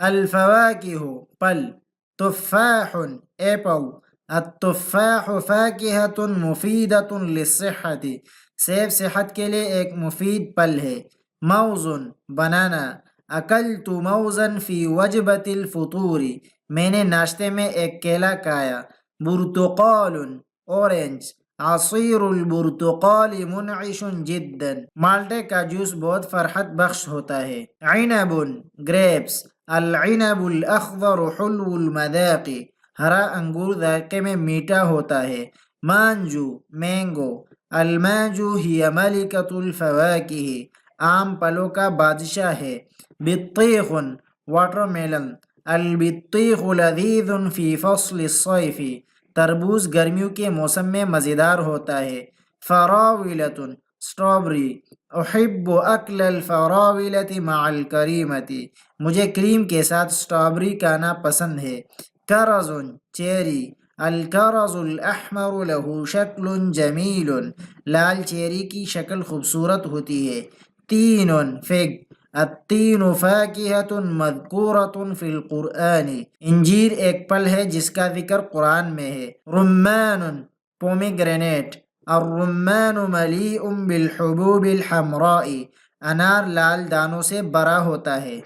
الفواکہ پل، تفاح apple, التفاح فاکہۃ مفیدۃ للصحۃ سیب صحت کے لیے ایک مفید پل ہے۔ موز بنانا، اکلت موزا فی وجبۃ الفطور میں نے ناشتے میں ایک کیلا کھایا۔ برتقال اورنج، عصیر البرتقال منعش جدا مالٹے کا جوس بہت فرحت بخش ہوتا ہے۔ عنب گریپس، العنب الاخضر حلو المذاق ہرا انگور ذائقے میں میٹھا ہوتا ہے۔ مانجو مینگو، المانجو ہی ملکۃ الفواکہ آم پلوں کا بادشاہ ہے۔ بطیخ واٹر میلن، البطیخ لذیذ فی فصل الصیف تربوز گرمیوں کے موسم میں مزیدار ہوتا ہے۔ فراولۃ اسٹرابری، احب اکل الفراولۃ مع الکریمۃ مجھے کریم کے ساتھ اسٹرابری کھانا پسند ہے۔ کرز چیری، الکرز الاحمر له شکل جمیل لال چیری کی شکل خوبصورت ہوتی ہے۔ تین فگ، التین فاکہۃ مذکورۃ فی القرآن انجیر ایک پھل ہے جس کا ذکر قرآن میں ہے۔ رمان پومیگرینیٹ، الرمان ملیء بالحبوب الحمراء انار لال دانوں سے بھرا ہوتا ہے۔